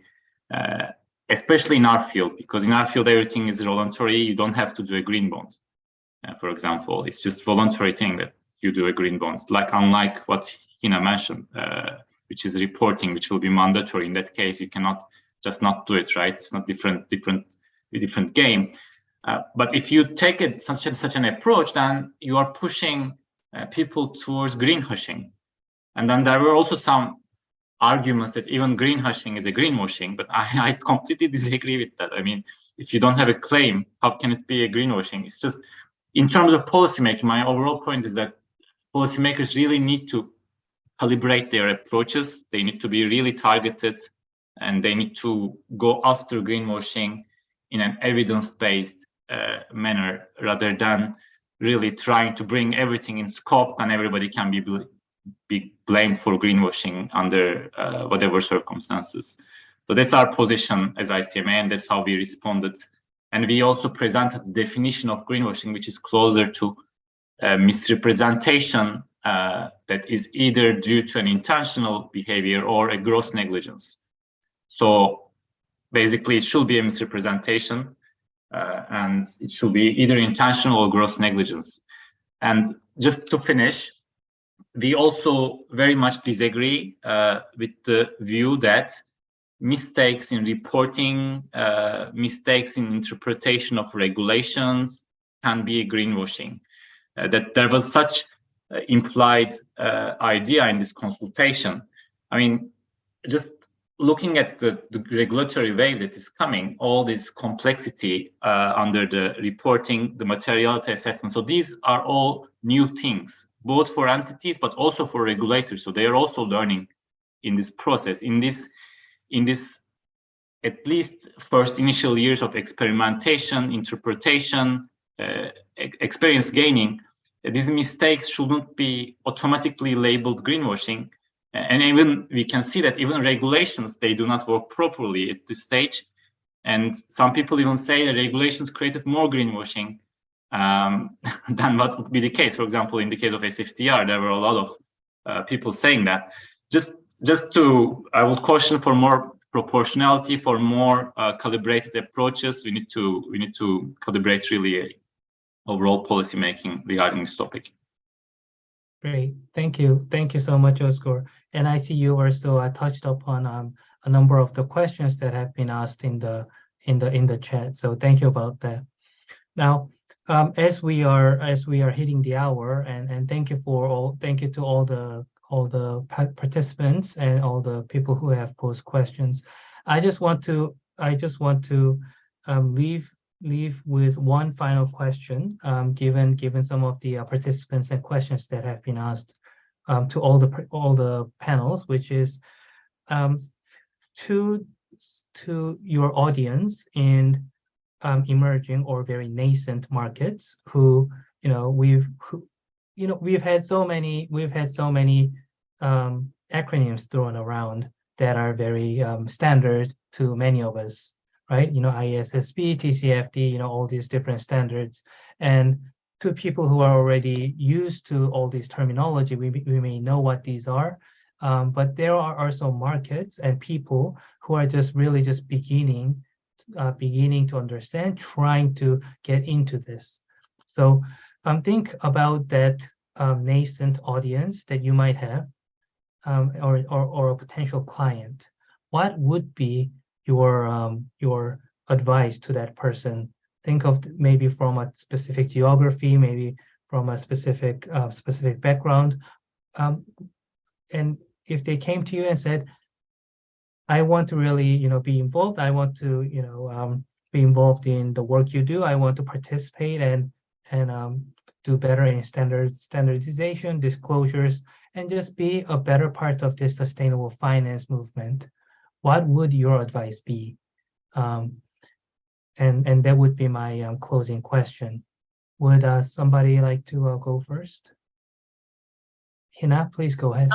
especially in our field? Because in our field, everything is voluntary. You don't have to do a green bond, for example. It's just voluntary thing that you do a green bond. Like, unlike what Hina mentioned, which is reporting, which will be mandatory. In that case, you cannot just not do it, right? It's not different game. But if you take such an approach, then you are pushing people towards greenwashing. And then there were also some arguments that even greenwashing is a greenwashing, but I completely disagree with that. I mean, if you don't have a claim, how can it be a greenwashing? It's just, in terms of policymaking, my overall point is that policymakers really need to calibrate their approaches. They need to be really targeted, and they need to go after greenwashing in an evidence-based manner, rather than really trying to bring everything in scope and everybody can be blamed for greenwashing under whatever circumstances. So that's our position as ICMA, and that's how we responded. And we also presented the definition of greenwashing, which is closer to misrepresentation that is either due to an intentional behavior or a gross negligence. So basically, it should be a misrepresentation, and it should be either intentional or gross negligence. And just to finish, we also very much disagree with the view that mistakes in reporting, mistakes in interpretation of regulations can be greenwashing. That there was such implied idea in this consultation. I mean, just looking at the regulatory wave that is coming, all this complexity under the reporting, the materiality assessment. So these are all new things, both for entities, but also for regulators. So they are also learning in this process, in this at least first initial years of experimentation, interpretation, experience gaining. These mistakes shouldn't be automatically labeled greenwashing. And even we can see that even regulations, they do not work properly at this stage. And some people even say that regulations created more greenwashing than what would be the case. For example, in the case of SFTR, there were a lot of people saying that. I would caution for more proportionality, for more calibrated approaches. We need to calibrate really overall policy making regarding this topic. Great, thank you so much, Oscar. And I see you also touched upon a number of the questions that have been asked in the chat. So thank you about that. Now, as we are hitting the hour, and thank you to all the participants and all the people who have posed questions. I just want to leave with one final question, given some of the participants and questions that have been asked to all the panels, which is to your audience in emerging or very nascent markets who we've had so many acronyms thrown around that are very standard to many of us, right? ISSB, TCFD, all these different standards. And to people who are already used to all these terminology, we may know what these are, but there are also markets and people who are just beginning to understand, trying to get into this. So think about that nascent audience that you might have, or a potential client. What would be your advice to that person? Think of maybe from a specific geography, maybe from a specific background, and if they came to you and said, I want to really be involved, I want to be involved in the work you do, I want to participate and do better in standardization, disclosures, and just be a better part of this sustainable finance movement, what would your advice be? And that would be my closing question. Would somebody like to go first? Hina, please go ahead.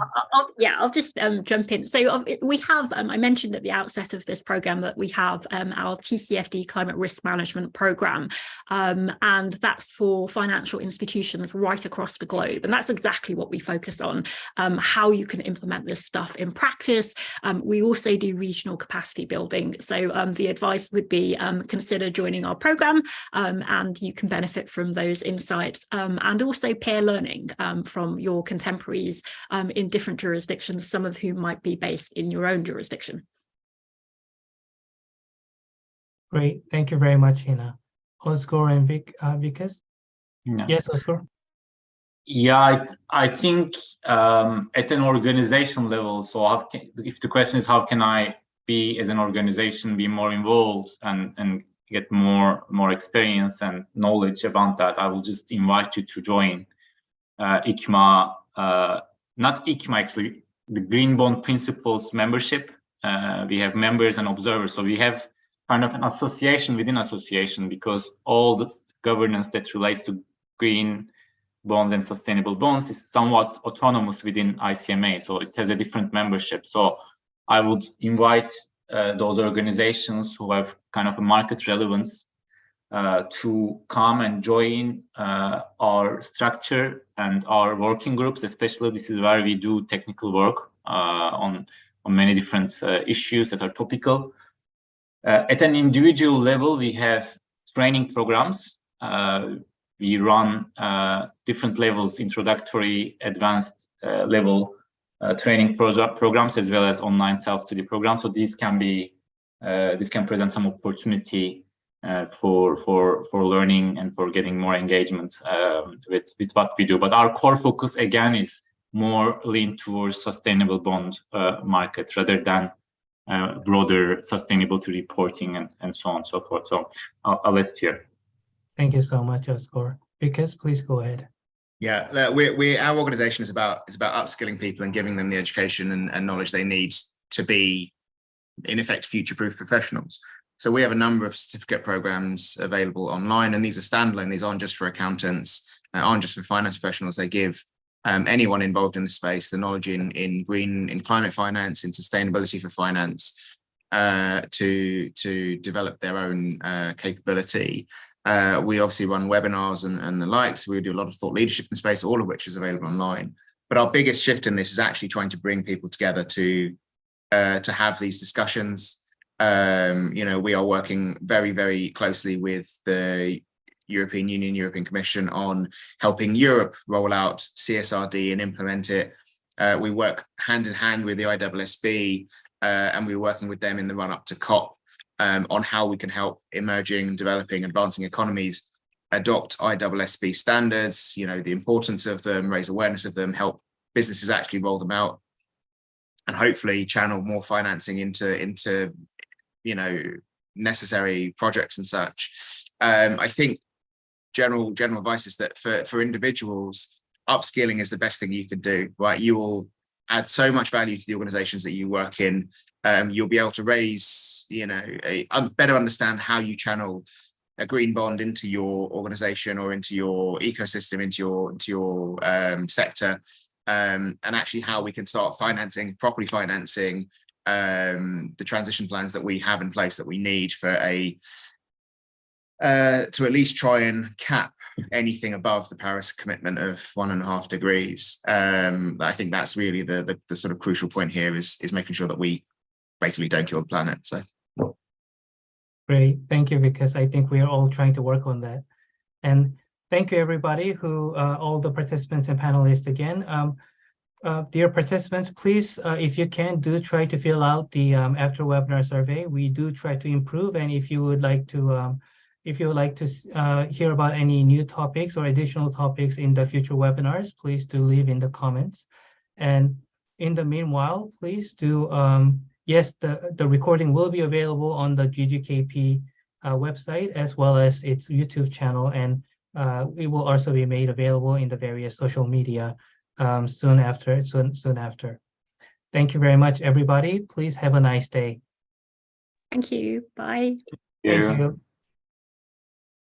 I'll just jump in. So we have, I mentioned at the outset of this program that we have our TCFD climate risk management program, and that's for financial institutions right across the globe. And that's exactly what we focus on, how you can implement this stuff in practice. We also do regional capacity building. So the advice would be consider joining our program, and you can benefit from those insights, and also peer learning from your contemporaries in different jurisdictions, some of whom might be based in your own jurisdiction. Great, thank you very much, Hina. Oscar and Vikas? Yeah. Yes, Oscar? Yeah, I think at an organization level, so if the question is how can I be as an organization, be more involved and get more experience and knowledge about that, I will just invite you to join ICMA, not ICMA actually, the Green Bond Principles membership. We have members and observers, so we have kind of an association within association, because all the governance that relates to green bonds and sustainable bonds is somewhat autonomous within ICMA, so it has a different membership. So I would invite those organizations who have kind of a market relevance to come and join our structure and our working groups. Especially this is where we do technical work on many different issues that are topical. At an individual level, we have training programs. We run different levels, introductory, advanced level training programs, as well as online self-study programs. So this can present some opportunity for learning and for getting more engagement with what we do. But our core focus again is more lean towards sustainable bond market rather than broader sustainability reporting and so on and so forth. So I'll let here. Thank you so much, Özgür. Vikas, please go ahead. Yeah, our organization is about upskilling people and giving them the education and knowledge they need to be, in effect, future-proof professionals. So we have a number of certificate programs available online, and these are standalone. These aren't just for accountants, aren't just for finance professionals. They give anyone involved in the space the knowledge in climate finance, in sustainability for finance, to develop their own capability. We obviously run webinars and the likes. We do a lot of thought leadership in the space, all of which is available online. But our biggest shift in this is actually trying to bring people together to have these discussions. We are working very, very closely with the European Union, European Commission on helping Europe roll out CSRD and implement it. We work hand in hand with the ISSB, and we're working with them in the run up to COP on how we can help emerging, developing, advancing economies adopt ISSB standards, the importance of them, raise awareness of them, help businesses actually roll them out, and hopefully channel more financing into necessary projects and such. I think general advice is that for individuals, upskilling is the best thing you can do, right? You will add so much value to the organizations that you work in. You'll be able to raise, better understand how you channel a green bond into your organization or into your ecosystem, into your sector, and actually how we can start properly financing the transition plans that we have in place that we need for to at least try and cap anything above the Paris commitment of 1.5 degrees. I think that's really the sort of crucial point here is making sure that we basically don't kill the planet. So great, thank you, because I think we are all trying to work on that. And thank you everybody all the participants and panelists again. Dear participants, please, if you can, do try to fill out the after webinar survey. We do try to improve, and if you would like to hear about any new topics or additional topics in the future webinars, please do leave in the comments. And in the meanwhile, please do, yes, the recording will be available on the GGKP website as well as its YouTube channel, and it will also be made available in the various social media soon after. Thank you very much, everybody. Please have a nice day. Thank you. Bye. Thank you.